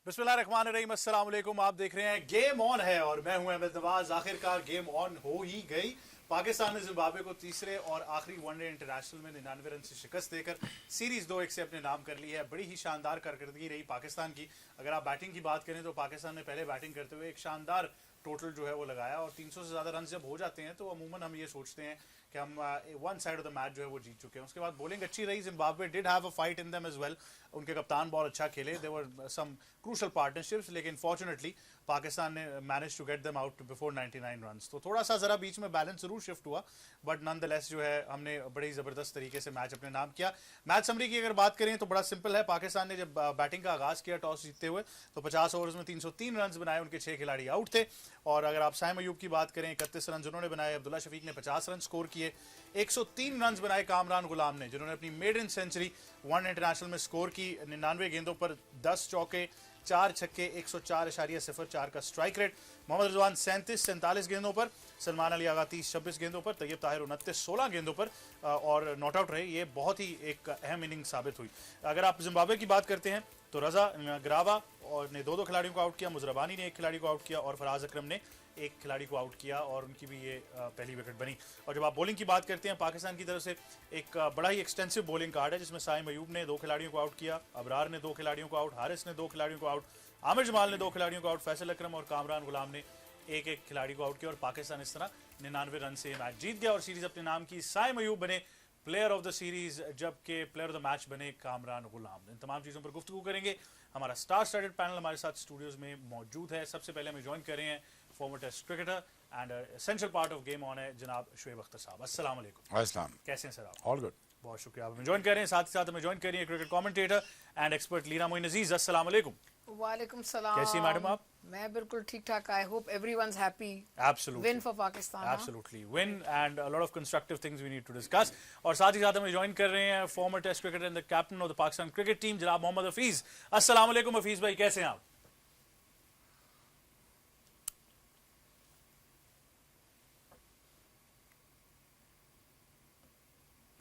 बिस्मिल्लाहिर्रहमानिर्रहीम, अस्सलाम वालेकुम। आप देख रहे हैं गेम ऑन है और मैं हूं अहमद नवाज। आखिरकार गेम ऑन हो ही गई। पाकिस्तान ने जिम्बाब्वे को तीसरे और आखिरी वनडे इंटरनेशनल में 99 रन से शिकस्त देकर सीरीज 2-1 से अपने नाम कर ली है। बड़ी ही शानदार कारकर्दगी रही पाकिस्तान की। अगर आप बैटिंग की बात करें तो पाकिस्तान ने पहले बैटिंग करते हुए एक शानदार टोटल जो है वो लगाया और 300 से ज़्यादा रन जब हो जाते हैं तो अमूमन हम ये सोचते हैं कि हम one side of the match जो है वो जीत चुके हैं। उसके बाद बॉलिंग अच्छी रही। Zimbabwe did have a fight in them as well. उनके कप्तान बॉल अच्छा खेले, there were some crucial partnerships, लेकिन फॉर्चुनेटली पाकिस्तान ने manage to get them out before 99 run. तो थोड़ा सा ज़रा बीच में बैलेंस जरूर शिफ्ट हुआ, बट नॉन द लेस जो है हमने बड़ी ज़बरदस्त तरीके से मैच अपने नाम किया। मैच समरी की अगर बात करें तो बड़ा सिंपल है। पाकिस्तान ने जब बैटिंग का आगाज़ किया टॉस जीतते हुए तो 50 ओवर्स में 303 रन बनाए। उनके 6 खिलाड़ी आउट थे। और अगर आप साइम अयूब की बात करें 31 रन उन्होंने बनाए। अब्दुल्ला शफीक ने 50 रन स्कोर किए। 103 रन बनाए कामरान गुलाम ने, जिन्होंने अपनी मेडन सेंचुरी वन इंटरनेशनल में स्कोर की। 99 गेंदों पर 10 चौके 4 छक्के 104.04 का स्ट्राइक रेट। मोहम्मद रिजवान 47 गेंदों पर, सलमान अली आगा 26 गेंदों पर, तैयब ताहिर 16 गेंदों पर और नॉट आउट रहे। ये बहुत ही एक अहम इनिंग साबित हुई। अगर आप जिम्बाब्वे की बात करते हैं तो रजा ग्रावा और ने दो खिलाड़ियों को आउट किया, मुजरबानी ने एक खिलाड़ी को आउट किया और फराज अकरम ने एक खिलाड़ी को आउट किया और उनकी भी ये पहली विकेट बनी। और जब आप बॉलिंग की बात करते हैं पाकिस्तान की तरफ से एक बड़ा ही एक्सटेंसिव बॉलिंग कार्ड है, जिसमें साइम अयूब ने 2 खिलाड़ियों को आउट किया, अबरार ने 2 खिलाड़ियों को आउट, हारिस ने 2 खिलाड़ियों को आउट, आमिर जमाल ने 2 खिलाड़ियों को आउट, फैसल अकरम और कामरान गुलाम ने एक खिलाड़ी को आउट किया और पाकिस्तान इस तरह 99 रन से मैच जीत गया और सीरीज अपने नाम की। साइम अयूब बने प्लेयर ऑफ द सीरीज, जबकि प्लेयर ऑफ द मैच बने कामरान गुलाम। इन तमाम चीज़ों पर गुफ्तगू करेंगे। हमारा स्टार स्टडेड पैनल हमारे साथ स्टूडियोज में मौजूद है। सबसे पहले हमें ज्वाइन कर रहे हैं former test cricketer and essential part of game on है जनाब शुएब अख्तर साहब। अस्सलाम वालेकुम। अस्सलाम। कैसे हैं सर आप? All good. बहुत शुक्रिया, आप हमें ज्वाइन कर रहे हैं। साथ ही साथ हमें ज्वाइन कर रही है cricket commentator and expert Leena Moin Aziz. अस्सलाम वालेकुम। वालेकुम सलाम। कैसी मैडम आप? मैं बिल्कुल ठीक ठाक। I hope everyone's happy. Absolutely. Win for Pakistan. Absolutely. Win and a lot of constructive things we need to discuss. और साथ ही साथ हमें ज्वाइन कर रहे हैं former test cricketer and the captain of the Pakistan cricket team जनाब मोहम्मद हफीज। अस्सलाम वालेकुम हफीज भाई, कैसे हैं आप?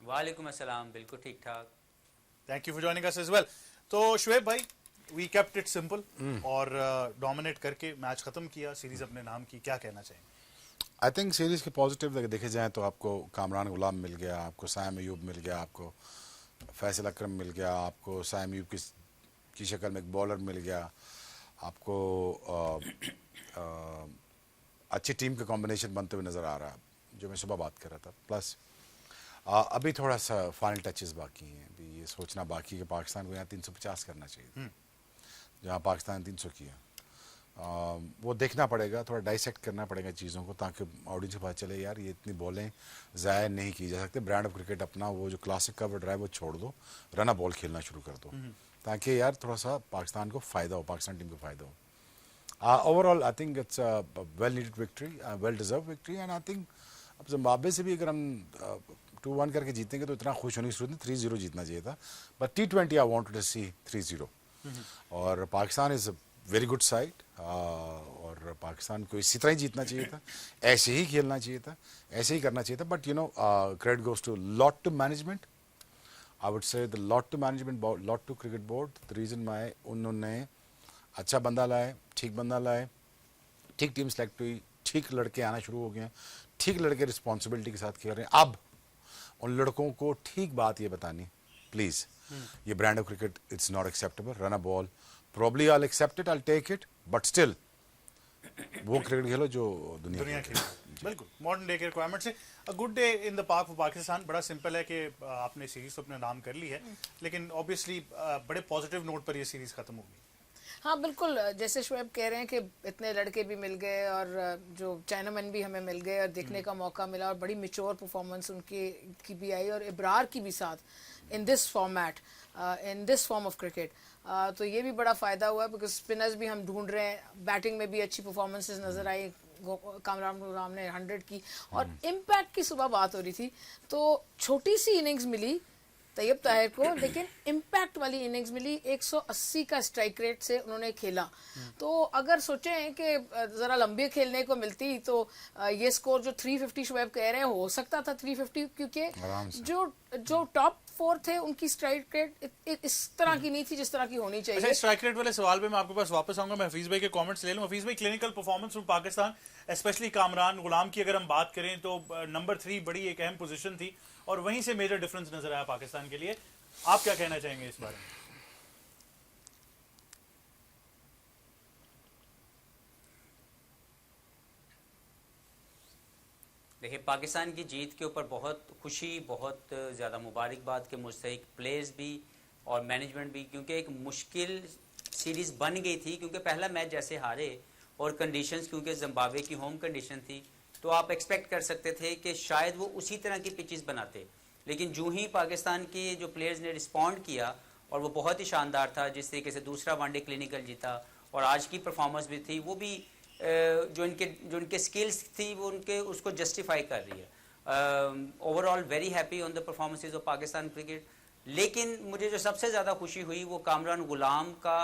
वालेकुम अस्सलाम, बिल्कुल ठीक ठाक। Thank you for joining us as well. तो शुएब भाई, वी केप्ट इट सिंपल और डोमिनेट करके मैच खत्म किया, सीरीज अपने नाम की, क्या कहना चाहेंगे? आई थिंक सीरीज के पॉजिटिव देखे जाएं तो आपको कामरान गुलाम मिल गया, आपको साइम अयूब मिल गया, आपको फैसल अकरम मिल गया, आपको साइम अयूब की शक्ल में एक बॉलर मिल गया, आपको अच्छी टीम का कॉम्बिनेशन बनते हुए नज़र आ रहा है, जो मैं सुबह बात कर रहा था। प्लस अभी थोड़ा सा फाइनल टचेस बाकी हैं। अभी ये सोचना बाकी है कि पाकिस्तान को यहाँ 350 करना चाहिए, जहाँ पाकिस्तान ने 300 किया। वो देखना पड़ेगा, थोड़ा डाइसेक्ट करना पड़ेगा चीज़ों को, ताकि ऑडियंस को पता चले यार ये इतनी बॉलें ज़ाया नहीं की जा सकती। ब्रांड ऑफ क्रिकेट अपना वो जो क्लासिक कवर ड्राइव वो छोड़ दो, रन बॉल खेलना शुरू कर दो, ताकि यार थोड़ा सा पाकिस्तान को फ़ायदा हो, पाकिस्तान टीम को फ़ायदा हो। Overall I think it's well needed victory, well deserve victory. And I think अब जिम्बाब्वे से भी अगर हम 2-1 करके जीतेंगे तो इतना खुश होने की जरूरत नहीं, 3-0 जीतना चाहिए था। But T20 I wanted to see 3-0। और Pakistan is a very good side और पाकिस्तान को इसी तरह ही जीतना चाहिए था, ऐसे ही खेलना चाहिए था, ऐसे ही करना चाहिए था। But you know credit goes to lot to management, I would say the lot to management, lot to cricket board. The reason why उन्होंने अच्छा बंदा लाए, ठीक बंदा लाए, ठीक टीम सेलेक्ट हुई, ठीक लड़के आना शुरू हो गए हैं, ठीक लड़के रिस्पॉन्सिबिलिटी के साथ खेल रहे हैं। अब उन लड़कों को ठीक बात ये बतानी, प्लीज़ ये brand of cricket it's not acceptable. Run a ball probably I accept it, I take it, but still वो क्रिकेट खेलो जो दुनिया खेले। बिल्कुल मॉडर्न डे के रिक्वायरमेंट से a good day in the park for Pakistan. बड़ा सिंपल है कि आपने सीरीज तो अपने नाम कर ली है, लेकिन ऑब्वियसली बड़े पॉजिटिव नोट पर ये सीरीज खत्म होगी। हाँ बिल्कुल, जैसे शुएब कह रहे हैं कि इतने लड़के भी मिल गए और जो चाइनामैन भी हमें मिल गए और देखने का मौका मिला और बड़ी मैच्योर परफॉर्मेंस उनकी की भी आई और इब्रार की भी साथ in this format, in this form of cricket. तो ये भी बड़ा फ़ायदा हुआ बिकॉज स्पिनर्स भी हम ढूंढ रहे हैं। बैटिंग में भी अच्छी परफॉर्मेंसेस नज़र आई, कामरान गुलाम ने 100 की और इम्पैक्ट की सुबह बात हो रही थी। तो छोटी सी इनिंग्स मिली तैयब ताहिर को, लेकिन इम्पैक्ट वाली इनिंग्स मिली। 180 का स्ट्राइक रेट से उन्होंने खेला। तो अगर सोचें कि ज़रा लंबी खेलने को मिलती तो ये स्कोर जो 350 शुएब कह रहे हैं हो सकता था 350, क्योंकि जो टॉप 4 थे उनकी स्ट्राइक रेट इस तरह की नहीं थी जिस तरह की होनी चाहिए। अच्छा, स्ट्राइक रेट वाले सवाल पे मैं आपके पास वापस आऊंगा। मैं हफीज भाई के कमेंट्स ले लूं। हफीज भाई, clinical performance from Pakistan, specially Kamran Ghulam की अगर हम बात करें तो नंबर 3 बड़ी एक अहम पोजीशन थी और वहीं से मेजर डिफरेंस नजर आया पाकिस्तान के लिए। आप क्या कहना चाहेंगे इस बारे में? देखिए, पाकिस्तान की जीत के ऊपर बहुत खुशी, बहुत ज़्यादा मुबारकबाद के मुस्तहिक प्लेयर्स भी और मैनेजमेंट भी, क्योंकि एक मुश्किल सीरीज़ बन गई थी। क्योंकि पहला मैच जैसे हारे और कंडीशंस, क्योंकि जिम्बाब्वे की होम कंडीशन थी, तो आप एक्सपेक्ट कर सकते थे कि शायद वो उसी तरह की पिचेस बनाते। लेकिन जो ही पाकिस्तान के जो प्लेयर्स ने रिस्पॉन्ड किया, और वो बहुत ही शानदार था, जिस तरीके से दूसरा वनडे क्लिनिकल जीता और आज की परफॉर्मेंस भी थी, वो भी जो इनके स्किल्स थी वो उनके उसको जस्टिफाई कर रही है। Overall very happy on the performances of Pakistan cricket. लेकिन मुझे जो सबसे ज़्यादा खुशी हुई वो कामरान गुलाम का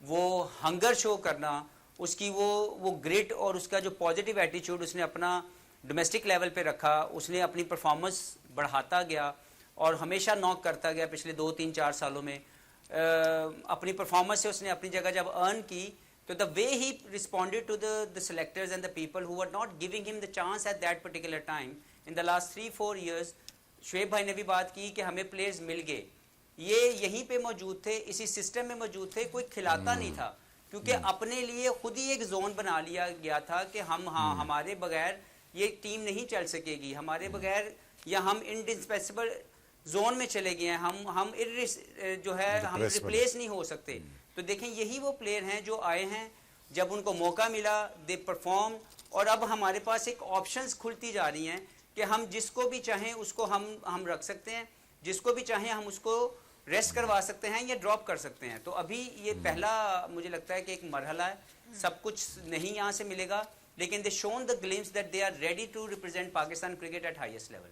वो हंगर शो करना, उसकी वो ग्रिट और उसका जो पॉजिटिव एटीट्यूड उसने अपना डोमेस्टिक लेवल पे रखा। उसने अपनी परफॉर्मेंस बढ़ाता गया और हमेशा नॉक करता गया पिछले 2-3-4 सालों में। अपनी परफॉर्मेंस से उसने अपनी जगह जब अर्न की, तो the way he responded to the selectors and the people who were not giving him the chance at that particular time in the last 3-4 years. Shoaib भाई ने भी बात की कि हमें प्लेयर्स मिल गए, ये यहीं पे मौजूद थे, इसी सिस्टम में मौजूद थे, कोई खिलाता नहीं था, क्योंकि अपने लिए खुद ही एक जोन बना लिया गया था कि हमारे बगैर ये टीम नहीं चल सकेगी, हमारे बगैर, या हम इंडिस्पेंसेबल जोन में चले गए हैं, हम जो है हम रिप्लेस नहीं हो सकते। तो देखें, यही वो प्लेयर हैं जो आए हैं, जब उनको मौका मिला दे परफॉर्म, और अब हमारे पास एक ऑप्शंस खुलती जा रही हैं कि हम जिसको भी चाहें उसको हम रख सकते हैं, जिसको भी चाहें हम उसको रेस्ट करवा सकते हैं या ड्रॉप कर सकते हैं। तो अभी ये पहला मुझे लगता है कि एक मरहला है, सब कुछ नहीं यहाँ से मिलेगा, लेकिन they shown the glimpse that they are ready to represent Pakistan cricket at highest level.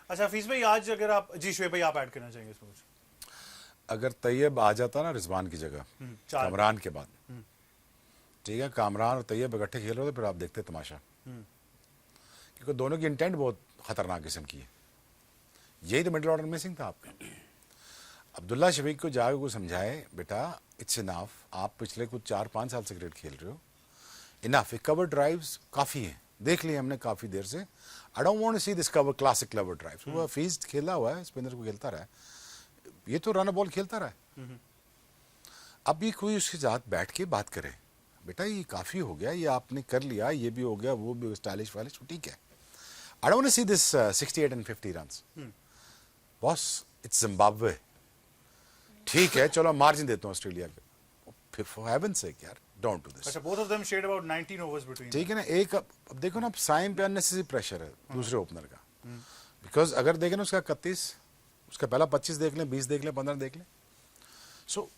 अच्छा हफीज भाई, आज अगर आप, जी शुएब भाई आप ऐड करना चाहेंगे इसमें कुछ? अगर तैयब आ जाता ना रिजवान की जगह कामरान के बाद, ठीक है, कामरान और तैयब इकट्ठे खेल रहे थे, फिर आप देखते तमाशा, क्योंकि दोनों की इंटेंट बहुत खतरनाक किस्म की है। यही तो मिडिल ऑर्डर मिसिंग था आपका। अब्दुल्ला शफीक को जाके को समझाए, बेटा इट्स इनफ, आप पिछले कुछ 4-5 साल से क्रिकेट खेल रहे हो, इनफ, कवर ड्राइव्स काफ़ी हैं, देख लिए हमने काफ़ी देर से। I don't want to see this cover classic cover drives. वो फीस खेला हुआ है, स्पिनर को खेलता रहा है, ये तो रन बॉल खेलता रहा है। अब ये कोई उसके साथ बैठ के बात करे, बेटा ये काफ़ी हो गया, ये आपने कर लिया, ये भी हो गया, वो भी स्टाइलिश वालिश, ठीक है। I don't want to see this 68 and 50 runs. Boss it's Zimbabwe, ठीक है, चलो मार्जिन देता हूँ ऑस्ट्रेलिया के, फॉर हेवन सेक यार, डोंट डू दिस। अच्छा, both of them shed about 19 overs between, ठीक है ना। एक अब देखो ना, साइम पे अननेसेसरी प्रेशर है दूसरे ओपनर का, बिकॉज अगर देखें ना उसका 31, उसका पहला 25 देख लें, 20 देख लें, 15 देख लें। So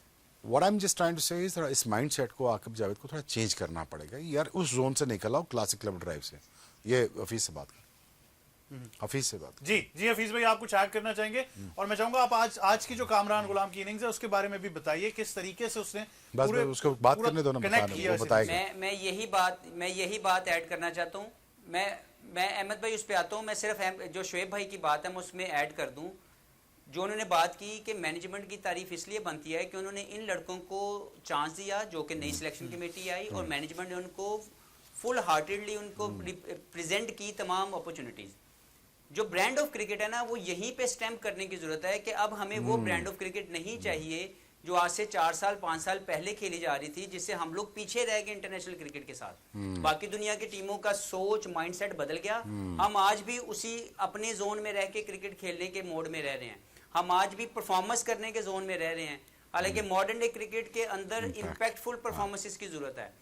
what I am just trying to say is थोड़ा इस माइंडसेट को आकिब जावेद को थोड़ा चेंज करना पड़ेगा यार, उस जोन से निकल आओ, क्लासिक क्लब ड्राइव से। ये हफीज से बात कर, हफीज से बात। जी हफीज भाई, आप कुछ ऐड करना चाहेंगे? और मैं चाहूंगा आप आज की जो कामरान गुलाम की इनिंग्स है उसके बारे में भी बताइए, किस तरीके से उसने बस उसको बात करने दो ना, वो बताएगा। मैं यही बात ऐड करना चाहता हूँ। मैं अहमद भाई उस पे आता हूँ। मैं सिर्फ जो शुएब भाई की बात है मैं उसमें ऐड कर दूँ, जो उन्होंने बात की कि मैनेजमेंट की तारीफ इसलिए बनती है कि उन्होंने इन लड़कों को चांस दिया, जो कि नई सिलेक्शन कमेटी आई, और मैनेजमेंट ने उनको फुल हार्टेडली उनको प्रेजेंट की तमाम अपॉर्चुनिटीज। जो ब्रांड ऑफ क्रिकेट है ना, वो यहीं पे स्टैम्प करने की जरूरत है कि अब हमें वो ब्रांड ऑफ क्रिकेट नहीं चाहिए जो आज से 4 साल 5 साल पहले खेली जा रही थी, जिससे हम लोग पीछे रह गए इंटरनेशनल क्रिकेट के साथ। बाकी दुनिया की टीमों का सोच, माइंडसेट बदल गया। हम आज भी उसी अपने जोन में रह के क्रिकेट खेलने के मोड में रह रहे हैं, हम आज भी परफॉर्मेंस करने के जोन में रह रहे हैं। हालांकि मॉडर्न डे क्रिकेट के अंदर इम्पैक्टफुल परफॉर्मेंसेस की जरूरत है।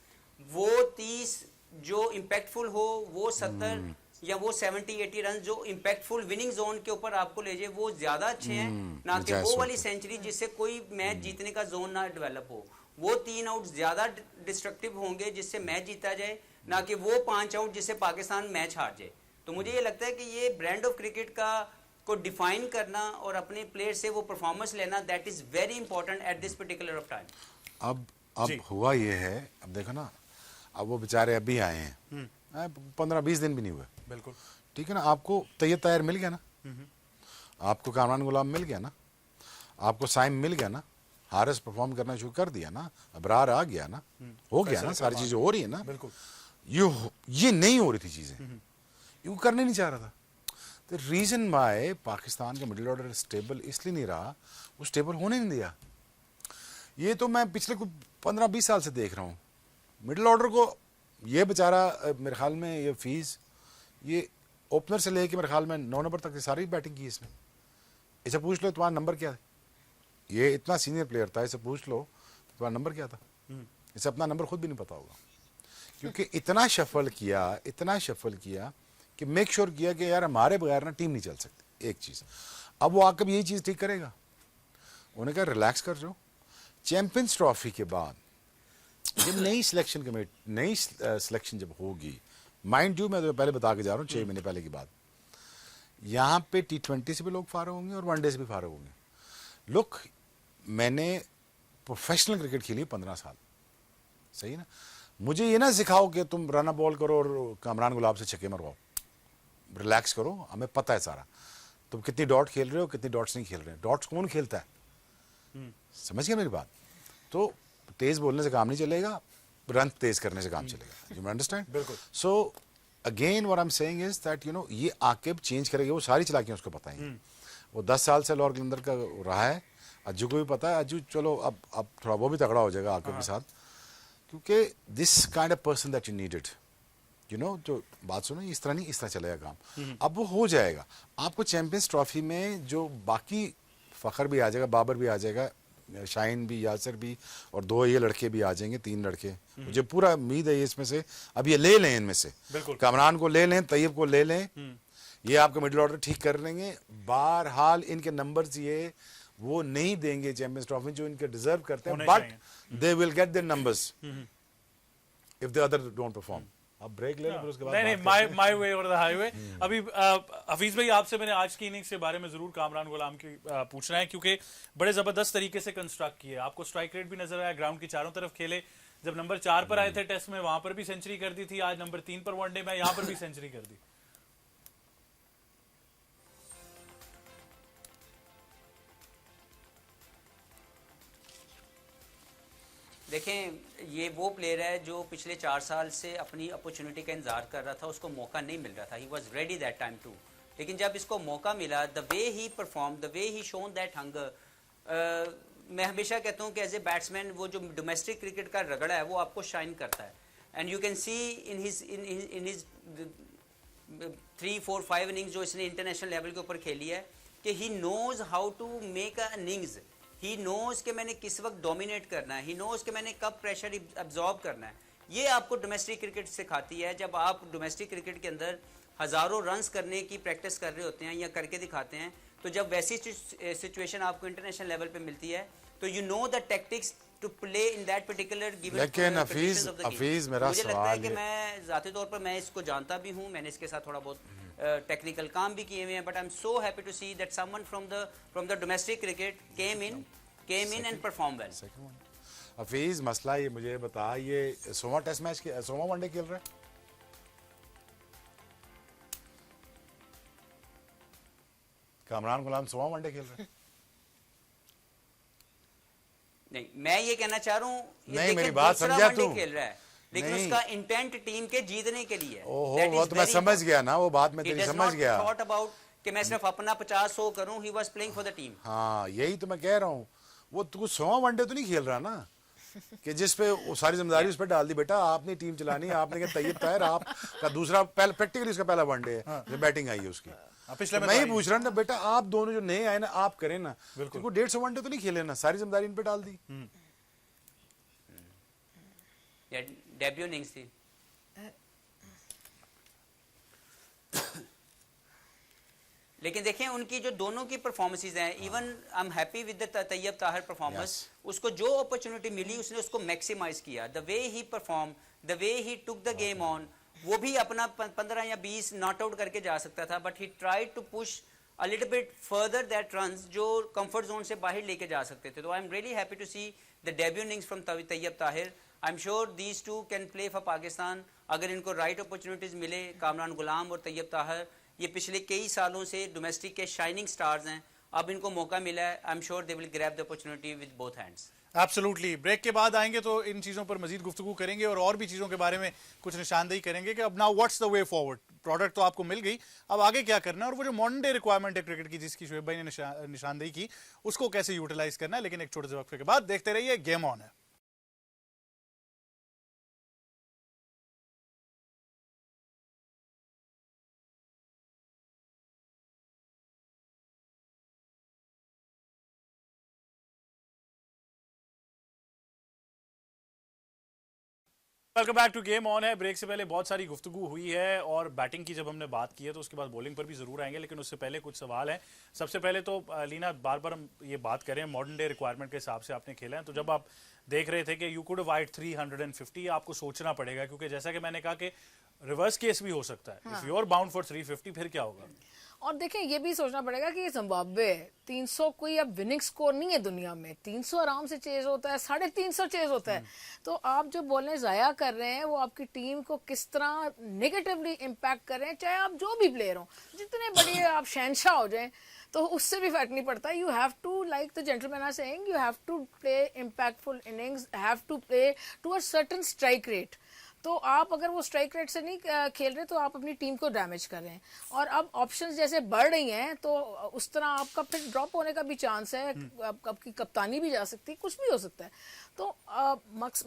वो 30 जो इम्पैक्टफुल हो, वो 70 या वो 70-80 रन जो इम्पैक्टफुल विनिंग जोन के ऊपर आपको ले जाए, वो ज्यादा अच्छे हैं, ना कि वो वाली सेंचुरी जिससे कोई मैच जीतने का जोन ना डेवलप हो। वो 3 आउट ज्यादा डिस्ट्रक्टिव होंगे जिससे मैच जीता जाए, ना कि वो 5 आउट जिससे पाकिस्तान मैच हार जाए। तो मुझे ये लगता है कि ये ब्रांड ऑफ क्रिकेट का को डिफाइन करना और अपने प्लेयर से वो परफॉर्मेंस लेना, that is very important at this particular of time. अब हुआ ये है, अब देखो ना, अब वो बेचारे अभी आए हैं, 15-20 दिन भी नहीं हुए, बिल्कुल ठीक है ना। आपको तैयब ताहिर मिल गया ना, आपको कामरान गुलाम मिल गया ना, आपको साइम मिल गया ना, हारिस परफॉर्म करना शुरू कर दिया ना, अबरार आ गया ना, हो गया ना, सारी चीजें हो रही है ना। बिल्कुल ये नहीं हो रही थी चीजें, ये करने नहीं चाह रहा था। द रीजन वाई पाकिस्तान का मिडिल ऑर्डर स्टेबल इसलिए नहीं रहा, वो स्टेबल होने नहीं दिया। ये तो मैं पिछले 15-20 साल से देख रहा हूँ मिडिल ऑर्डर को। ये बेचारा मेरे ख्याल में ये फीस, ये ओपनर से लेके मेरे ख्याल में 9 नंबर तक सारी बैटिंग की इसने। इसे पूछ लो तुम्हारा नंबर क्या है, ये इतना सीनियर प्लेयर था, इसे पूछ लो तुम्हारा नंबर क्या था, इसे अपना नंबर खुद भी नहीं पता होगा, क्योंकि इतना शफल किया कि मेक श्योर किया कि यार हमारे बगैर ना टीम नहीं चल सकती। एक चीज अब वो आकर यही चीज ठीक करेगा। उन्होंने कहा रिलैक्स कर जाओ, चैंपियंस ट्रॉफी के बाद जब नई सिलेक्शन जब होगी, माइंड यू मैं तो पहले बता के जा रहा हूँ 6 महीने पहले की बात, यहाँ पे T20 से भी लोग फारग होंगे और वनडे से भी फारग होंगे। लुक, मैंने प्रोफेशनल क्रिकेट खेली 15 साल, सही ना। मुझे ये ना सिखाओ कि तुम रन बॉल करो और कामरान गुलाब से छक्के मरवाओ। रिलैक्स करो, हमें पता है सारा तुम कितनी डॉट खेल रहे हो, कितनी डॉट्स नहीं खेल रहे। डॉट्स कौन खेलता है, समझ गए मेरी बात। तो तेज बोलने से काम नहीं चलेगा, रन तेज करने से काम चलेगा। You understand? बिल्कुल। So again what I am saying is that you know ये आके चेंज करेगा, वो सारी चालाकियां उसको पता है। वो 10 साल से लॉर्ड कलंदर का रहा है, अज्जू को भी पता है। अज्जू चलो अब थोड़ा वो भी तगड़ा हो जाएगा आके के साथ, क्योंकि this kind of person that you needed, you know. जो बात सुनो, इस तरह नहीं, इस तरह चलेगा काम। अब वो हो जाएगा। आपको चैंपियंस ट्रॉफी में जो बाकी फखर भी आ जाएगा, बाबर भी आ जाएगा, शाहीन भी, यासर भी, और 2 ये लड़के भी आ जाएंगे, 3 लड़के। मुझे पूरा उम्मीद है इसमें से अब ये ले लें, इनमें से कामरान को ले लें, तैयब को ले लें, ये आपका मिडिल ऑर्डर ठीक कर लेंगे। बहरहाल इनके नंबर्स ये वो नहीं देंगे चैंपियंस ट्रॉफी जो इनके डिजर्व करते हैं, but they will get their numbers if the other don't perform. अब ब्रेक ले लो, फिर उसके बाद नहीं, माय वे और द हाईवे। अभी हफीज भाई, आपसे मैंने आज की इनिंग्स के बारे में जरूर कामरान गुलाम की पूछना है, क्योंकि बड़े जबरदस्त तरीके से कंस्ट्रक्ट किए। आपको स्ट्राइक रेट भी नजर आया, ग्राउंड की चारों तरफ खेले। जब नंबर 4 पर आए थे टेस्ट में, वहां पर भी सेंचुरी कर दी थी। आज नंबर 3 पर वनडे में, यहां पर भी सेंचुरी कर दी। देखें, ये वो प्लेयर है जो पिछले 4 साल से अपनी अपॉर्चुनिटी का इंतजार कर रहा था, उसको मौका नहीं मिल रहा था। He was ready that time too, लेकिन जब इसको मौका मिला, the way he perform, the way he shown that hunger. मैं हमेशा कहता हूँ कि एज ए बैट्समैन वो जो डोमेस्टिक क्रिकेट का रगड़ा है वो आपको शाइन करता है। And you can see in his 3, 4, 5 innings जो इसने इंटरनेशनल लेवल के ऊपर खेली है, कि he knows how to make a innings. He knows कि मैंने किस वक्त डोमिनेट करना है, ही नोज कि मैंने कब प्रेशर अब्जॉर्ब करना है। ये आपको डोमेस्टिक क्रिकेट सिखाती है। जब आप डोमेस्टिक क्रिकेट के अंदर हज़ारों रन्स करने की प्रैक्टिस कर रहे होते हैं या करके दिखाते हैं, तो जब वैसी सिचुएशन आपको इंटरनेशनल लेवल पे मिलती है, तो you know the tactics to play in that particular given. लेकिन हफीज मेरा मुझे लगता है सवाल कि मैं ज़ाती तौर पर मैं इसको जानता भी हूँ, मैंने इसके साथ थोड़ा बहुत टेक्निकल काम भी किए हुए हैं, but I am so happy to see that someone from the domestic cricket came in and perform well. Hafeez, मसला ये मुझे बता, ये 100वां टेस्ट मैच, 100वां वनडे खेल रहा है? कामरान गुलाम 100वां वनडे खेल रहा है? नहीं, मैं ये कहना चाह रहा हूँ, नहीं, मेरी बात समझा तू? खेल रहा है, लेकिन उसका इंटेंट टीम के जीतने के लिए है। ओहो, वो तो मैं समझ गया ना, वो बात मैं तेरी समझ गया। थॉट अबाउट कि मैं सिर्फ अपना 50-100 करूं, he was playing for the team. हाँ, यही तो मैं कह रहा हूँ। वो तू 100वां वनडे तो नहीं खेल रहा ना, कि जिस पे वो सारी जिम्मेदारी उस पर डाल दी। बेटा आपने टीम चलानी है, आपने कहा तैयब ताहिर आपका दूसरा प्रैक्टिकली उसका पहला वनडे है, जो बैटिंग आई है उसकी। पिछले मैं ही पूछ रहा ना बेटा, आप दोनों जो नए आए ना, आप करें ना, बिल्कुल 150 वनडे तो नहीं खेले ना, सारी जिम्मेदारी इन पे डाल दी। डेब्यू इनिंग्स थी। लेकिन देखें उनकी जो दोनों की परफॉर्मेंसेज हैं, even I am happy with the Tayyab Tahir performance. उसको जो अपॉर्चुनिटी मिली उसने उसको मैक्सिमाइज किया। The way he perform, the way he took the game on, वो भी अपना 15 या 20 नॉट आउट करके जा सकता था, but he tried to push a little bit further that runs जो comfort zone से बाहर लेके जा सकते थे. तो I'm really happy to see the debut innings from Tayyab Tahir. I'm sure these two can play for Pakistan. अगर इनको right opportunities मिले, कामरान गुलाम और तैयब ताहिर ये पिछले कई सालों से डोमेस्टिक के शाइनिंग स्टार्स हैं. अब इनको मौका मिला है. I'm sure they will grab the opportunity with both hands. Absolutely. Break के बाद आएंगे तो इन चीज़ों पर मजीद गुफ्तगू करेंगे और भी चीज़ों के बारे में कुछ निशानदेही करेंगे कि अब now what's the way forward. Product तो आपको मिल गई, अब आगे क्या करना है और वो जो मॉडर्न डे रिक्वायरमेंट है क्रिकेट की जिसकी शोएब भाई ने निशानदेही की उसको कैसे यूटिलाइज करना है. लेकिन एक छोटे से वक्फे के बाद देखते रहिए गेम ऑन है. Welcome back to game on है. ब्रेक से पहले बहुत सारी गुफ्तगू हुई है और बैटिंग की जब हमने बात की है तो उसके बाद बॉलिंग पर भी जरूर आएंगे, लेकिन उससे पहले कुछ सवाल हैं. सबसे पहले तो लीना बार बार हम ये बात करें मॉडर्न डे रिक्वायरमेंट के हिसाब से आपने खेला है, तो जब आप देख रहे थे कि यू कुड वाइट 350 आपको सोचना पड़ेगा क्योंकि जैसा कि मैंने कहा कि रिवर्स केस भी हो सकता है. If you are bound for 350 फिर क्या होगा. और देखें ये भी सोचना पड़ेगा कि ये जिम्बाब्वे है, 300 कोई अब विनिंग स्कोर नहीं है दुनिया में. 300 आराम से चेज होता है, 350 चेज होता है. तो आप जो बॉलें जाया कर रहे हैं वो आपकी टीम को किस तरह नेगेटिवली इम्पैक्ट कर रहे हैं, चाहे आप जो भी प्लेयर हो, जितने बड़े आप शहनशाह हो जाएं तो उससे भी फर्क नहीं पड़ता. You have to, like the gentleman are saying, you have to play impactful innings, have to play to a certain strike rate. तो आप अगर वो स्ट्राइक रेट से नहीं खेल रहे तो आप अपनी टीम को डैमेज कर रहे हैं. और अब ऑप्शंस जैसे बढ़ रही हैं तो उस तरह आपका फिर ड्रॉप होने का भी चांस है, आपकी कप्तानी भी जा सकती है, कुछ भी हो सकता है. तो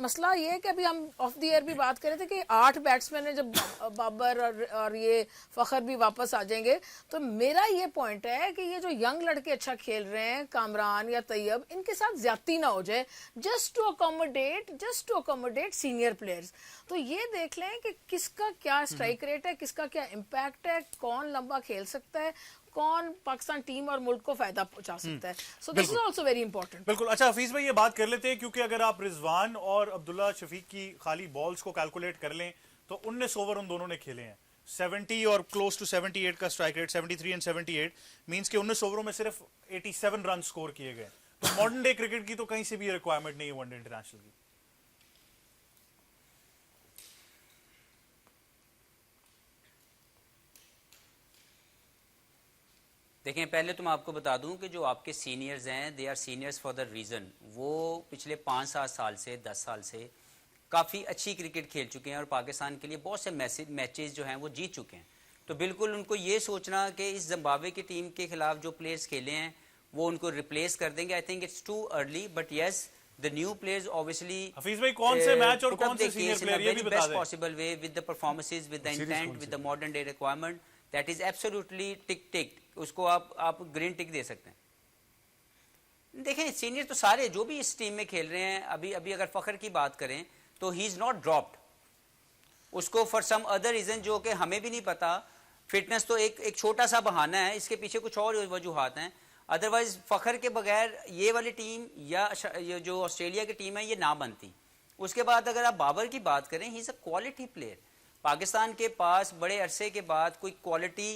मसला ये है कि अभी हम ऑफ द एयर भी बात कर रहे थे कि 8 बैट्समैन है, जब बाबर और ये फखर भी वापस आ जाएंगे तो मेरा ये पॉइंट है कि ये जो यंग लड़के अच्छा खेल रहे हैं, कामरान या तैयब, इनके साथ ज्यादती ना हो जाए, just to accommodate senior players. तो ये देख लें कि किसका क्या स्ट्राइक रेट है, किसका क्या इम्पैक्ट है, कौन लंबा खेल सकता है, कौन पाकिस्तान टीम और मुल्क को फायदा पहुंचा सकता है. So this is also very important. बिल्कुल. अच्छा हफीज भाई ये बात कर लेते हैं क्योंकि अगर आप रिजवान और अब्दुल्ला शफीक की खाली बॉल्स को कैलकुलेट कर लें तो 19 ओवर उन दोनों ने खेले हैं. 70 और क्लोज टू 78 का स्ट्राइक रेट, 73 एंड 78 मींस कि 19 ओवरों में सिर्फ 87 रन स्कोर किए गए. तो मॉडर्न डे क्रिकेट की तो कहीं से भी रिक्वायरमेंट नहीं है वनडे इंटरनेशनल की. देखें पहले तो मैं आपको बता दूं कि जो आपके सीनियर्स हैं they our seniors for the reason. वो पिछले 5-7 साल से 10 साल से काफ़ी अच्छी क्रिकेट खेल चुके हैं और पाकिस्तान के लिए बहुत से मैचेस जो हैं वो जीत चुके हैं. तो बिल्कुल उनको ये सोचना कि इस जिम्बाब्वे की टीम के खिलाफ जो प्लेयर्स खेले हैं वो उनको रिप्लेस कर देंगे, I think it's too early. But yes the new players obviously Hafeez भाई कौन से मैच और कौन से सीनियर प्लेयर ये भी बता दें. Possible way with the performances, with the intent, with the modern day requirement, that is absolutely tick. उसको आप ग्रीन टिक दे सकते हैं. देखें सीनियर तो सारे जो भी इस टीम में खेल रहे हैं, अभी अगर फखर की बात करें तो ही इज नॉट ड्रॉप्ड. उसको फॉर सम अदर रीजन जो कि हमें भी नहीं पता, फिटनेस तो एक छोटा सा बहाना है, इसके पीछे कुछ और वजूहात हैं. अदरवाइज फखर के बगैर ये वाली टीम या जो ऑस्ट्रेलिया की टीम है ये ना बनती. उसके बाद अगर आप बाबर की बात करें, ही is a quality player. Pakistan के पास बड़े अरसे के बाद कोई क्वालिटी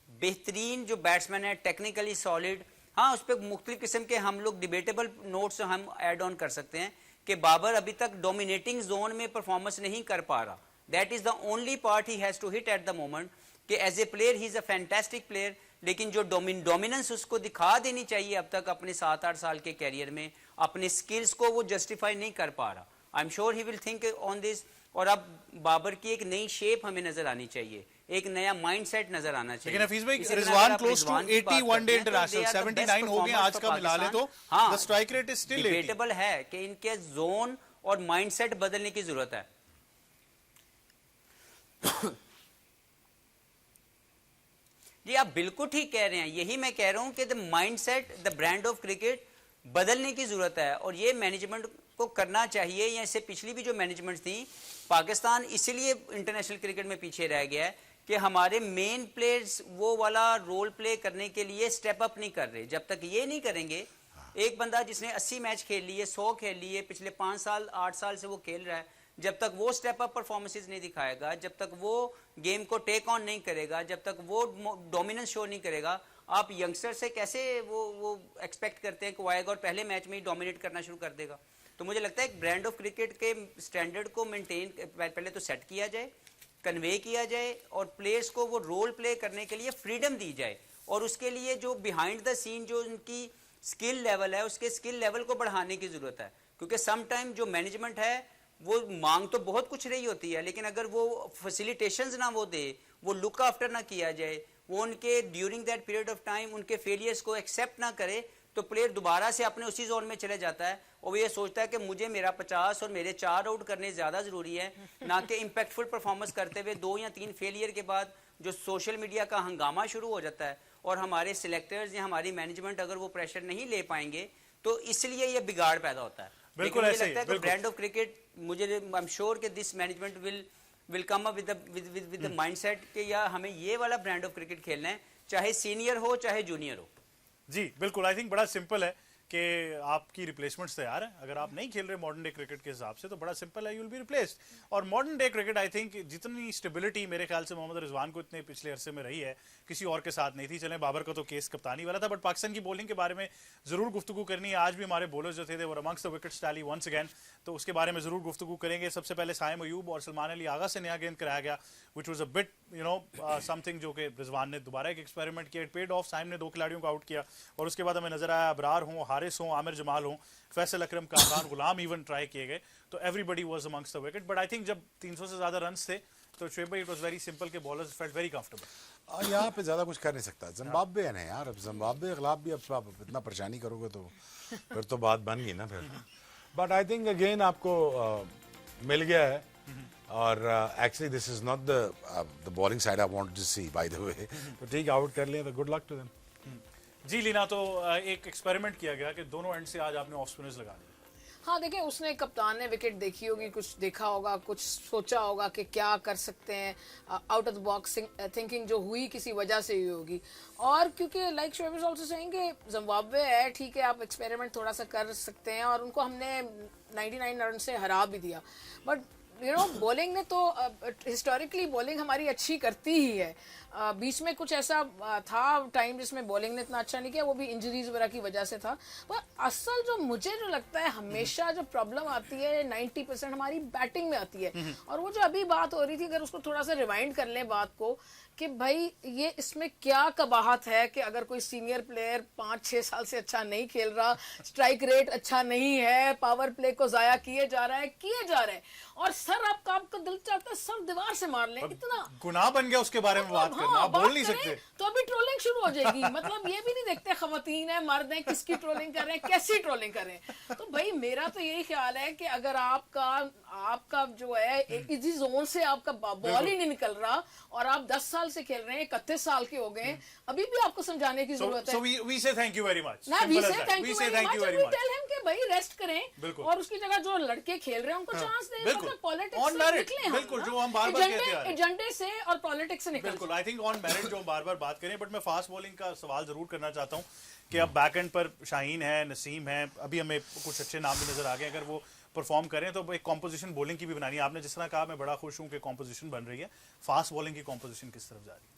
बेहतरीन जो बैट्समैन है, टेक्निकली सॉलिड. हाँ उस पर मुख्तलिफ किस्म के हम लोग डिबेटेबल नोट्स हम ऐड ऑन कर सकते हैं कि बाबर अभी तक डोमिनेटिंग जोन में परफॉर्मेंस नहीं कर पा रहा. That is the only part he has to hit at the moment कि as a player he is a fantastic player. लेकिन जो डोमिनेंस उसको दिखा देनी चाहिए अब तक अपने 7-8 साल के कैरियर में, अपने स्किल्स को वो जस्टिफाई नहीं कर पा रहा. आई am sure he will think on this. और अब बाबर की एक नई शेप हमें नजर आनी चाहिए, एक नया माइंडसेट नजर आना चाहिए. लेकिन हफीज भाई Rizwan close to 80 one day international, 79 हो गए आज का मिला ले तो the strike rate is still 80. Debatable है कि इनके जोन और माइंडसेट बदलने की जरूरत है. जी आप बिल्कुल ठीक कह रहे हैं. यही मैं कह रहा हूं कि the mindset, the brand of cricket बदलने की जरूरत है और ये मैनेजमेंट को करना चाहिए. या इससे पिछली भी जो मैनेजमेंट थी, पाकिस्तान इसीलिए इंटरनेशनल क्रिकेट में पीछे रह गया है कि हमारे मेन प्लेयर्स वो वाला रोल प्ले करने के लिए स्टेप अप नहीं कर रहे. जब तक ये नहीं करेंगे, एक बंदा जिसने 80 मैच खेल लिए, 100 खेल लिए, पिछले 5 साल 8 साल से वो खेल रहा है, जब तक वो स्टेप अप परफॉर्मेंसेस नहीं दिखाएगा, जब तक वो गेम को टेक ऑन नहीं करेगा, जब तक वो डोमिनेंस शो नहीं करेगा, आप यंगस्टर से कैसे वो एक्सपेक्ट करते हैं कि वो आएगा और पहले मैच में ही डोमिनेट करना शुरू कर देगा। तो मुझे लगता है एक ब्रांड ऑफ क्रिकेट के स्टैंडर्ड को मेंटेन पहले तो सेट किया जाए, कन्वे किया जाए और प्लेयर्स को वो रोल प्ले करने के लिए फ्रीडम दी जाए, और उसके लिए जो बिहाइंड द सीन जो उनकी स्किल लेवल है उसके स्किल लेवल को बढ़ाने की ज़रूरत है। क्योंकि सम टाइम जो मैनेजमेंट है वो मांग तो बहुत कुछ रही होती है, लेकिन अगर वो फैसिलिटेशंस ना वो दे, वो लुक आफ्टर ना किया जाए, वो उनके during that period of time उनके फेलियर्स को एक्सेप्ट ना करे, तो प्लेयर दोबारा से अपने उसी जोन में चले जाता है और वो ये सोचता है कि मुझे मेरा 50 और मेरे 4 आउट करने ज़्यादा ज़रूरी है, ना कि इम्पैक्टफुल परफॉर्मेंस करते हुए 2 या 3 फेलियर के बाद जो सोशल मीडिया का हंगामा शुरू हो जाता है और हमारे सिलेक्टर्स या हमारी मैनेजमेंट अगर वो प्रेशर नहीं ले पाएंगे तो इसलिए ये बिगाड़ पैदा होता है। बिल्कुल मुझे ऐसे ही, लगता है कि ब्रांड ऑफ क्रिकेट, मुझे आई एम श्योर कि this management will come up with the mindset कि या हमें ये वाला ब्रांड ऑफ क्रिकेट खेलना है, चाहे सीनियर हो चाहे जूनियर हो। जी बिल्कुल, आई थिंक बड़ा सिंपल है कि आपकी रिप्लेसमेंट्स तैयार है। अगर आप नहीं खेल रहे मॉडर्न डे क्रिकेट के हिसाब से तो बड़ा सिंपल है, यू विल बी रिप्लेस्ड। और modern day cricket I think जितनी स्टेबिलिटी मेरे ख्याल से मोहम्मद रिजवान को इतने पिछले अरसे में रही है किसी और के साथ नहीं थी। चले बाबर का तो केस कप्तानी वाला था, बट पाकिस्तान की बॉलिंग के बारे में जरूर गुफ्तगू करनी है। आज भी हमारे बॉलर्स जो थे वो amongst the wickets tally once again, तो उसके बारे में जरूर गुफ्तगू करेंगे। सबसे पहले साइम अयूब और सलमान अली आगा से नया गेंद कराया गया, which was a bit something जो कि रिजवान ने दोबारा एक एक्सपेरिमेंट किया, इट पेड ऑफ। साइम ने 2 खिलाड़ियों को आउट किया और उसके बाद हमें नजर आया अबरार हों, हारिस हों, आमिर जमाल हों, फैसल अकरम, कामरान गुलाम इवन ट्राई किए गए, तो everybody was amongst the wicket. But I think जब 300 से ज्यादा रन्स थे तो शुएब भाई इट वाज वेरी सिंपल के बॉलर्स फेल्ट वेरी कंफर्टेबल। यहाँ पे ज्यादा कुछ कर नहीं सकता। जिम्बाब्वे है ना यार, अब जिम्बाब्वे के खिलाफ भी अब आप इतना परेशानी करोगे तो फिर तो बात बन गई ना फिर। बट आई थिंक अगेन आपको मिल गया है, और actually this is not the bowling side I wanted to see by the way. तो ठीक, आउट कर लिए तो गुड लक टू देम। जी लीना, तो एक एक्सपेरिमेंट किया गया कि दोनों एंड से आज आपने ऑफ स्पिनर्स लगा दिए। हाँ देखिए, उसने कप्तान ने विकेट देखी होगी, कुछ देखा होगा, कुछ सोचा होगा कि क्या कर सकते हैं, out of the box thinking जो हुई किसी वजह से हुई होगी। और क्योंकि like Shoaib is also saying कि जिम्बाब्वे है, ठीक है आप एक्सपेरिमेंट थोड़ा सा कर सकते हैं, और उनको हमने 99 रन से हरा भी दिया। बट बॉलिंग ने तो हिस्टोरिकली बॉलिंग हमारी अच्छी करती ही है। बीच में कुछ ऐसा था टाइम जिसमें बॉलिंग ने इतना अच्छा नहीं किया, वो भी इंजरीज वगैरह की वजह से था। पर असल जो मुझे जो लगता है हमेशा जो प्रॉब्लम आती है 90% हमारी बैटिंग में आती है। और वो जो अभी बात हो रही थी, अगर उसको थोड़ा सा रिवाइंड कर लें बात को, कि भाई ये इसमें क्या कबाहत है कि अगर कोई सीनियर प्लेयर 5-6 साल से अच्छा नहीं खेल रहा, स्ट्राइक रेट अच्छा नहीं है, पावर प्ले को जाया किए जा रहा है, और सर आपका दिल चाहता है सर दीवार से मार लें, इतना गुनाह बन गया उसके बारे में बात करना, आप बोल नहीं सकते। तो अभी ट्रोलिंग शुरू हो जाएगी। मतलब ये भी नहीं देखते खवातीन है मर्द है किसकी ट्रोलिंग कर रहे हैं, कैसी ट्रोलिंग कर रहे हैं। तो भाई मेरा तो यही ख्याल है कि अगर आपका जो है इसी जोन से आपका बॉल ही नहीं निकल रहा और आप 10 साल से खेल रहे हैं, 31 साल के हो गए, अभी भी आपको समझाने की जरूरत है। So we say thank you very much. ना we say thank We you say thank you very we much. Tell him कि भाई रेस्ट करें और उसकी जगह जो लड़के खेल रहे हैं उनको चांस दें। बिल्कुल। पॉलिटिक्स On से merit, निकले हम, बिल्कुल, ना? जो हम बार-बार कहते आ रहे हैं। एजेंडे से और पॉलिटिक्स से निकल बिल्कुल, आई थिंक ऑन मेरिट जो हम बार-बार बात करें, बट मैं फास्ट बॉलिंग का सवाल जरूर करना चाहता हूं कि अब बैक एंड पर शाहीन है, नसीम है, अभी हमें कुछ अच्छे नाम भी नजर आ गए, अगर वो परफॉर्म करें तो एक कॉम्पोजिशन बॉलिंग की भी बनानी है। आपने जिस तरह कहा, मैं बड़ा खुश हूं कि कॉम्पोजिशन बन रही है। फास्ट बॉलिंग की कॉम्पोजिशन किस तरफ जा रही है?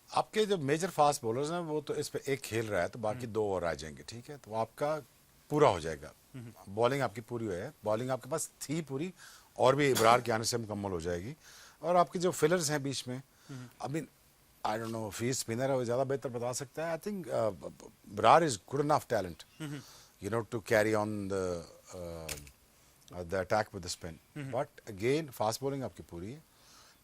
आपके जो मेजर फास्ट बॉलर्स हैं वो तो इस पे एक खेल रहा है, तो बाकी 2 और आ जाएंगे, ठीक है, तो आपका पूरा हो जाएगा। बॉलिंग आपकी पूरी है, बॉलिंग आपके पास थी पूरी, और भी इब्रार के आने से मुकम्मल हो जाएगी। और आपके जो फिलर्स हैं बीच में, आई डोंट नो फी स्पिनर है, वो ज़्यादा बेहतर बता सकता है। I think Ibrar is good enough talent you know to carry on the attack with the spin. But again fast bowling आपकी पूरी है।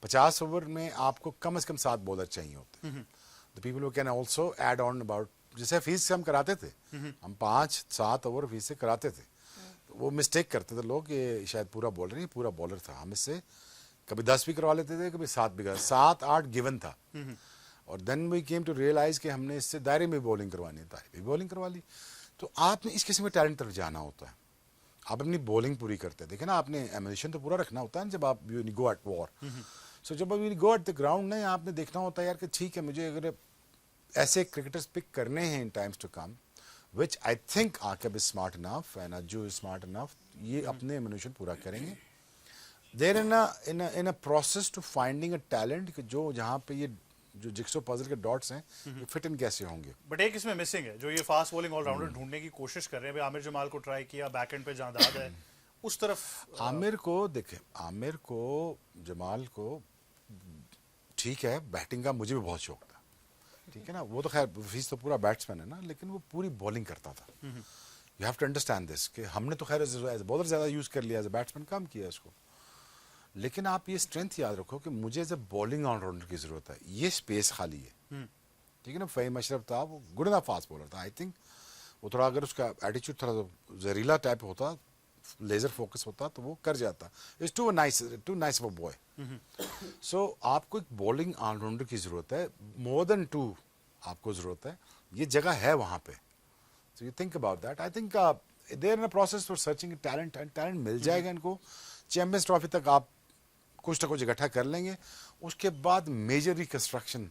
50 ओवर में आपको कम से कम 7 बॉलर चाहिए होते हैं। The people who can also add on about, जैसे फीस से हम कराते थे, हम 5-7 ओवर फीस से कराते थे, तो वो मिस्टेक करते थे लोग कि शायद पूरा बॉलर नहीं, पूरा बॉलर था। हम इससे कभी 10 भी करवा लेते थे, कभी 7 भी करवा, 7-8 गिवन था। और then we came to realise कि हमने इससे दायरे में बॉलिंग करवानी है, दायरे में बॉलिंग करवा ली। तो आपने इस किस्म के टैलेंट तरफ जाना होता है, आप अपनी बॉलिंग पूरी करते हैं। देखिए ना, आपने एमिनेशन तो पूरा रखना होता है जब आप यू गो एट वॉर। सो जब you go at the ground ना, आपने देखना होता है यार कि ठीक है, मुझे अगर ऐसे क्रिकेटर्स पिक करने हैं in times to come, which I think Aqib is smart enough and Ajju is smart enough, ये अपने एमिनेशन पूरा करेंगे। There in a process to finding a talent जो जहाँ पे ये जो जिक्सो पजल के डॉट्स हैं ये फिट इन कैसे होंगे। बट एक इसमें मिसिंग है, जो ये फास्ट बॉलिंग ऑलराउंडर ढूंढने की कोशिश कर रहे हैं। आमिर जमाल को ट्राई किया, बैकएंड पे जांदाद है, उस तरफ आमिर को देखें, आमिर को, जमाल को, ठीक है बैटिंग का मुझे भी बहुत शौक था, ठीक है ना, वो तो खैर हफीज तो पूरा बैट्समैन है ना, लेकिन वो पूरी बॉलिंग करता था। You have to understand this कि हमने तो खैर एज बॉलर ज़्यादा यूज़ कर लिया, एज ए बैट्समैन कम किया इसको, लेकिन आप ये स्ट्रेंथ याद रखो कि मुझे एज ए बॉलिंग ऑलराउंडर की ज़रूरत है, ये स्पेस खाली है, ठीक है ना। फ़हीम अशरफ था, वो गुड इनफ फास्ट बॉलर था, आई थिंक वो थोड़ा अगर उसका एटीट्यूड थोड़ा जहरीला टाइप होता, लेजर फोकस होता तो वो कर जाता। It's too nice of a boy. So आपको एक बॉलिंग ऑलराउंडर की ज़रूरत है, मोर देन 2 आपको ज़रूरत है, ये जगह है वहाँ पे। So you think about that. I think they are in a process for searching talent, and talent मिल जाएगा इनको। चैंपियंस ट्रॉफी तक आप कुछ ना कुछ इकट्ठा कर लेंगे, उसके बाद major reconstruction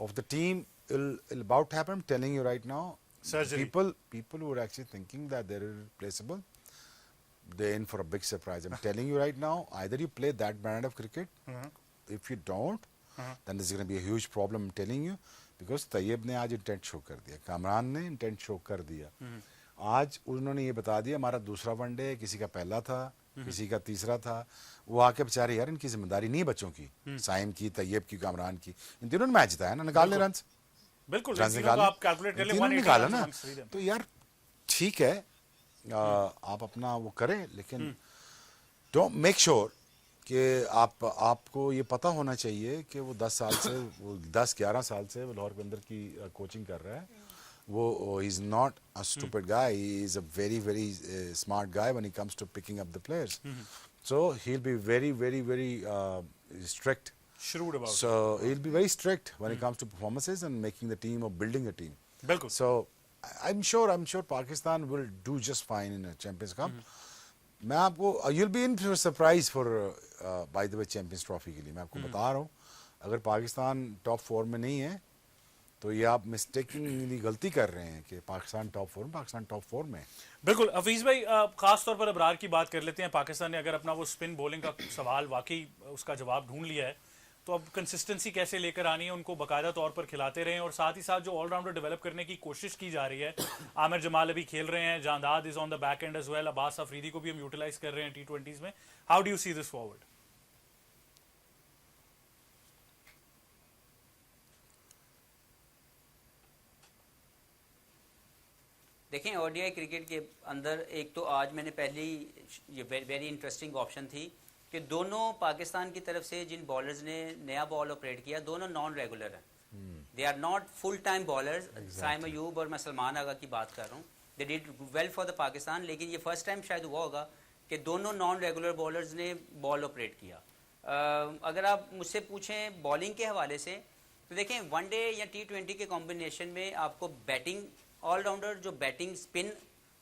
of the team will about to happen. I'm telling you right now, Surgery. people who are actually thinking that they're irreplaceable, they're in for a big surprise. I'm telling you right now, either you play that brand of cricket, if you don't, then there's going to be a huge problem. I'm telling you, because Tayyab ने आज intent show कर दिया, कामरान ने intent show कर दिया, आज उन्होंने ये बता दिया हमारा दूसरा वनडे, किसी का पहला था, किसी का तीसरा था, वो आके बेचारे यार इनकी जिम्मेदारी नहीं है बच्चों की, साइम की, तैयब की, कामरान की, इन तीनों ने मैच जिताया ना, निकाल ले रन, बिल्कुल रन निकाले, आप कैलकुलेट कर ले, तीनों 180 निकाला runs ना, amongst three them. तो यार ठीक है, आप अपना वो करें, लेकिन डोंट मेक श्योर कि आपको ये पता होना चाहिए कि वो 10 साल से, वो 10-11 साल से वो लाहौर के अंदर की कोचिंग कर रहा है, वो he is not a stupid guy, he is a very smart guy when he comes to picking up the players, so he will be very strict. Shrewd about So he'll be very strict when it comes to performances and making the team or building a team. बिल्कुल। So I'm sure Pakistan will do just fine in a Champions Cup. मैं आपको, you'll be in for a surprise for by the way Champions Trophy के लिए मैं आपको बता रहा हूँ, अगर पाकिस्तान टॉप 4 में नहीं है तो ये आप मिस्टेकिंगली गलती कर रहे हैं कि पाकिस्तान टॉप 4 में, पाकिस्तान टॉप 4 में। बिल्कुल। हफीज भाई, खास तौर पर अबरार की बात कर लेते हैं। पाकिस्तान ने अगर अपना वो स्पिन बॉलिंग का सवाल वाकई उसका जवाब ढूंढ लिया है, तो अब कंसिस्टेंसी कैसे लेकर आनी है, उनको बाकायदा तौर पर खिलाते रहें, और साथ ही साथ जो ऑलराउंडर डेवलप करने की कोशिश की जा रही है, आमिर जमाल अभी खेल रहे हैं, Jahandad is on the back end as well, Abbas Afridi को भी हम यूटिलाइज कर रहे हैं T20s में। How do you see this forward? देखें, ओडीआई क्रिकेट के अंदर एक तो आज मैंने पहली ये वेरी इंटरेस्टिंग ऑप्शन थी कि दोनों पाकिस्तान की तरफ से जिन बॉलर्स ने नया बॉल ऑपरेट किया, दोनों नॉन रेगुलर हैं, they are not full time bowlers. Saim Ayub और मैं सलमान आगा की बात कर रहा हूँ, they did well for the Pakistan, लेकिन ये फर्स्ट टाइम शायद हुआ होगा कि दोनों नॉन रेगुलर बॉलर्स ने बॉल ऑपरेट किया। अगर आप मुझसे पूछें बॉलिंग के हवाले से, तो देखें वनडे या T20 के कॉम्बिनेशन में आपको बैटिंग ऑलराउंडर जो बैटिंग स्पिन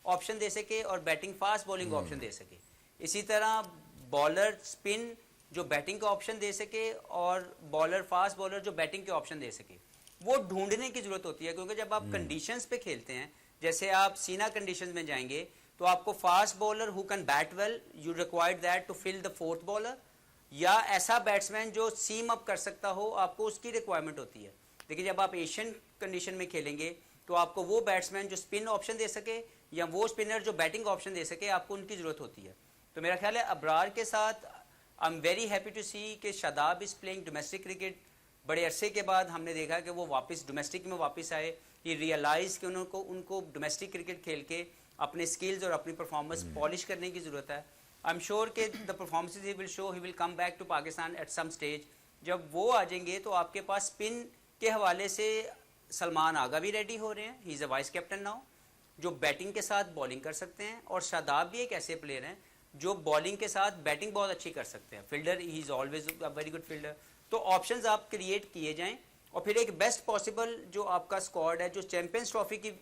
ऑप्शन दे सके और बैटिंग फास्ट बॉलिंग ऑप्शन दे सके, इसी तरह बॉलर स्पिन जो बैटिंग का ऑप्शन दे सके और बॉलर फास्ट बॉलर जो बैटिंग के ऑप्शन दे सके, वो ढूंढने की जरूरत होती है। क्योंकि जब आप कंडीशंस पे खेलते हैं, जैसे आप सीना कंडीशंस में जाएंगे, तो आपको fast bowler who can bat well, you required that to fill the fourth bowler, या ऐसा बैट्समैन जो सीम अप कर सकता हो, आपको उसकी रिक्वायरमेंट होती है। लेकिन जब आप एशियन कंडीशन में खेलेंगे, तो आपको वो बैट्समैन जो स्पिन ऑप्शन दे सके या वो स्पिनर जो बैटिंग ऑप्शन दे सके, आपको उनकी जरूरत होती है। तो मेरा ख्याल है अबरार के साथ I am very happy to see कि Shadab is playing domestic cricket. बड़े अरसे के बाद हमने देखा कि वो वापस डोमेस्टिक में वापस आए, ये रियलाइज कि उनको डोमेस्टिक क्रिकेट खेल के अपने स्किल्स और अपनी परफॉर्मेंस पॉलिश करने की जरूरत है। आई एम श्योर कि the performances he will show, he will come back to Pakistan at some stage. जब वो आ जाएंगे तो आपके पास स्पिन के हवाले से सलमान आगा भी रेडी हो रहे हैं, he is a vice captain now, जो बैटिंग के साथ बॉलिंग कर सकते हैं, और शादाब भी एक ऐसे प्लेयर हैं जो बॉलिंग के साथ बैटिंग बहुत अच्छी कर सकते हैं। Fielder, he is always a very good fielder. तो ऑप्शंस आप क्रिएट किए जाएं, और फिर एक बेस्ट पॉसिबल जो आपका स्क्वाड है जो चैंपियंस ट्रॉफी की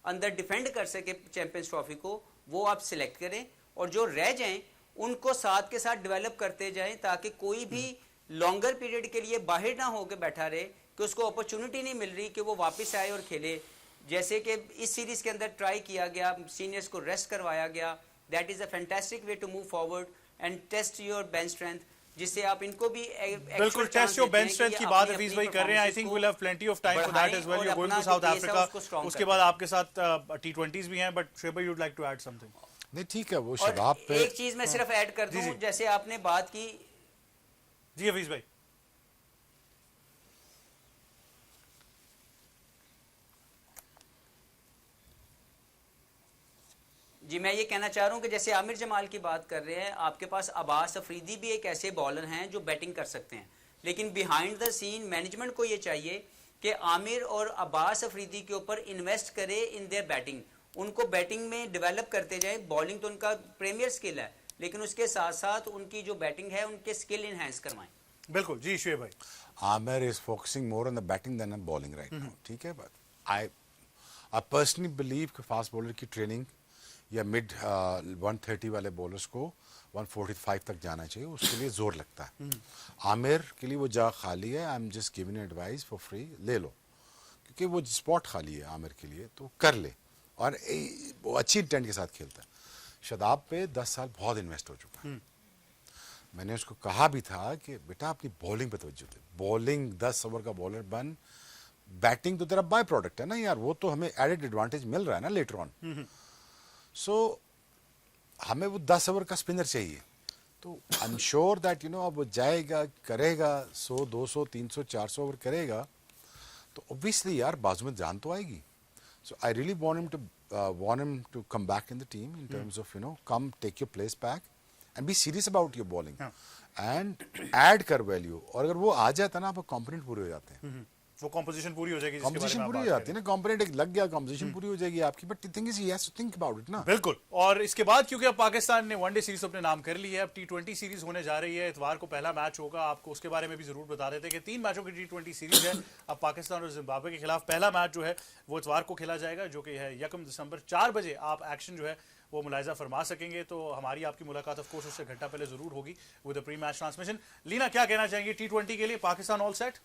अंदर डिफेंड कर सके चैंपियंस ट्रॉफी को, वो आप सिलेक्ट करें, और जो रह जाएं उनको साथ के साथ डेवलप करते जाएं, ताकि कोई भी लॉन्गर पीरियड के लिए बाहर ना होकर बैठा रहे कि उसको अपॉर्चुनिटी नहीं मिल रही कि वो वापस आए और खेले। जैसे कि इस सीरीज के अंदर ट्राई किया गया, सीनियर्स को रेस्ट करवाया गया, that is a fantastic way to move forward and test your bench strength. जिससे आप इनको भी बिल्कुल टेस्ट योर बेंच स्ट्रेंथ की बात हफीज भाई कर रहे हैं। I think will have plenty of time for that as well. You are going to South Africa, उसके बाद आपके साथ टी20s भी हैं, बट शोएब भाई you would like to add something? नहीं ठीक है, वो शदाब पे एक चीज मैं सिर्फ ऐड कर दूं, जैसे आपने बात की जी हफीज भाई। जी मैं ये कहना चाह रहा हूँ कि जैसे आमिर जमाल की बात कर रहे हैं, आपके पास अब्बास अफरीदी भी एक ऐसे बॉलर हैं जो बैटिंग कर सकते हैं, लेकिन बिहाइंड द सीन मैनेजमेंट को ये चाहिए कि आमिर और अब्बास अफरीदी के ऊपर इन्वेस्ट करे इन देयर बैटिंग, उनको बैटिंग में डेवलप करते जाए। बॉलिंग तो उनका प्रीमियर स्किल है, लेकिन उसके साथ साथ उनकी जो बैटिंग है उनके स्किल इनहेंस करवाएं। बिल्कुल जी शोएब भाई। Amer is focusing more on the batting than on bowling right now. ठीक है, but I personally believe कि फास्ट बॉलर की ट्रेनिंग या मिड 130 वाले बॉलर्स को 145 तक जाना चाहिए, उसके लिए जोर लगता है। आमिर के लिए वो जगह खाली है, I am just giving advice for free, ले लो, क्योंकि वो स्पॉट खाली है आमिर के लिए, तो कर ले। और वो अच्छी इंटेंट के साथ खेलता है। शदाब पे 10 साल बहुत इन्वेस्ट हो चुका है। मैंने उसको कहा भी था कि बेटा अपनी बॉलिंग पे तवज्जो दे, बॉलिंग 10 ओवर का बॉलर बन, बैटिंग तो तेरा बाय प्रोडक्ट है ना यार, वो तो हमें एडेड एडवांटेज मिल रहा है ना लेटर ऑन। सो हमें वो 10 ओवर का स्पिनर चाहिए, तो आई am sure that you no अब वो जाएगा, करेगा 100 200 300 400 ओवर करेगा, तो ऑब्वियसली यार बाजू में जान तो आएगी। So I really want him to come back in the team in terms of you know come take your place back and be serious about your bowling and add कर value। और अगर वो आ जाता ना, आप कॉम्पोनेंट पूरे हो जाते हैं, वो कॉम्पोजिशन पूरी हो जाएगी, कॉम्पोजिशन पूरी हो जाती है ना, कॉम्पोनेंट एक लग गया, कॉम्पोजिशन पूरी हो जाएगी आपकी। But the thing is he has to think about it ना। बिल्कुल। और इसके बाद क्योंकि अब पाकिस्तान ने वनडे सीरीज अपने नाम कर ली है, अब टी20 सीरीज होने जा रही है। इतवार को पहला मैच होगा, आपको उसके बारे में भी जरूर बता देते कि 3 मैचों की टी20 सीरीज है। अब पाकिस्तान और जिम्बाब्वे के खिलाफ पहला मैच जो है वो इतवार को खेला जाएगा, जो कि है 1 दिसंबर 4 बजे। आप एक्शन जो है वो मुलाहिजा फरमा सकेंगे, तो हमारी आपकी मुलाकात ऑफ कोर्स उससे घंटा पहले जरूर होगी with the pre match transmission. Leena क्या कहना चाहेंगे टी20 के लिए? Pakistan all set?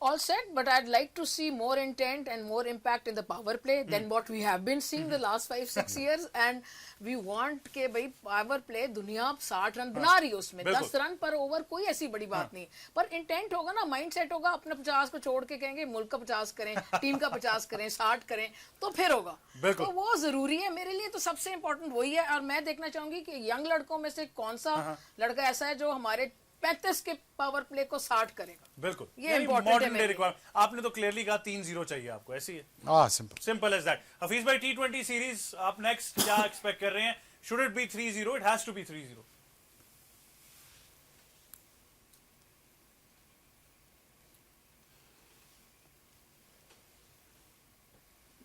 All set, but I'd like to see more intent and more impact in the power play than what we have been seeing the last 5-6 years, and we want के भाई power play दुनिया 60 run बना रही है, उसमें 10 run पर over कोई ऐसी बड़ी बात नहीं, पर इंटेंट होगा ना, माइंड सेट होगा, अपने 50 को छोड़ के कहेंगे मुल्क का 50 करें, टीम का 50 करें, 60 करें, तो फिर होगा। तो वो जरूरी है, मेरे लिए तो सबसे इंपॉर्टेंट वही है। और मैं देखना चाहूंगी कि यंग लड़कों में से कौन सा लड़का ऐसा है जो हमारे 35 के पावर प्ले को 60 करेगा। बिल्कुल, ये इंपॉर्टेंट है। आपने तो क्लियरली कहा 3-0 चाहिए आपको, ऐसी है? हाँ, सिंपल एज दैट। हफीज भाई टी20 सीरीज आप नेक्स्ट क्या एक्सपेक्ट कर रहे हैं? Should it be 3-0? It has to be 3-0।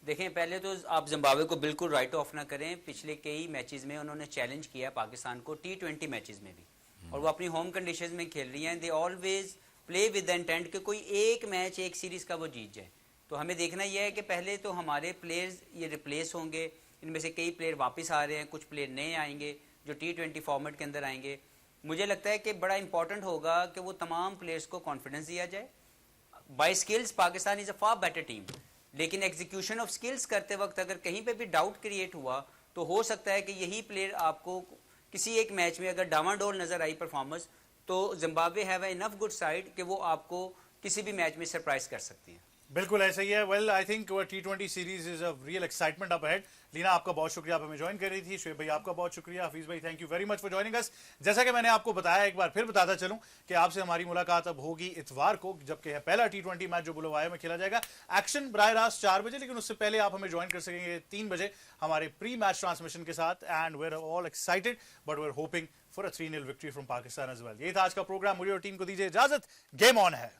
देखें, पहले तो आप जिम्बाब्वे को बिल्कुल राइट ऑफ ना करें। पिछले कई मैचेस में उन्होंने चैलेंज किया पाकिस्तान को, टी20 मैचेस में भी, और वो अपनी होम कंडीशंस में खेल रही हैं। They always play with the intent कि कोई एक मैच एक सीरीज का वो जीत जाए। तो हमें देखना यह है कि पहले तो हमारे प्लेयर्स ये रिप्लेस होंगे, इनमें से कई प्लेयर वापस आ रहे हैं, कुछ प्लेयर नए आएंगे जो टी20 फॉर्मेट के अंदर आएंगे। मुझे लगता है कि बड़ा इंपॉर्टेंट होगा कि वो तमाम प्लेयर्स को कॉन्फिडेंस दिया जाए। By skills Pakistan is a far better team, लेकिन एग्जीक्यूशन ऑफ स्किल्स करते वक्त अगर कहीं पे भी डाउट क्रिएट हुआ तो हो सकता है कि यही प्लेयर आपको किसी एक मैच में अगर डावाडोल नजर आई परफॉर्मेंस, तो Zimbabwe have enough good side कि वो आपको किसी भी मैच में सरप्राइज कर सकती है। बिल्कुल ऐसा ही है। वेल आई थिंक टी20 series is a real excitement up ahead. Leena आपका बहुत शुक्रिया, आप हमें ज्वाइन कर रही थी। शोएब भाई आपका बहुत शुक्रिया। हफीज भाई thank you very much for joining us. जैसा कि मैंने आपको बताया, एक बार फिर बताता चलूं कि आपसे हमारी मुलाकात अब होगी इतवार को, जबकि है पहला टी20 मैच जो बुलवाया में खेला जाएगा। एक्शन बराह रास्त 4 बजे, लेकिन उससे पहले आप हमें ज्वाइन कर सकेंगे 3 बजे हमारे प्री मैच ट्रांसमिशन के साथ। And we are all excited, but we are hoping for a 3-0 victory from Pakistan as well. यही था आज का प्रोग्राम। मुझे और टीम को दीजिए इजाजत। गेम ऑन है।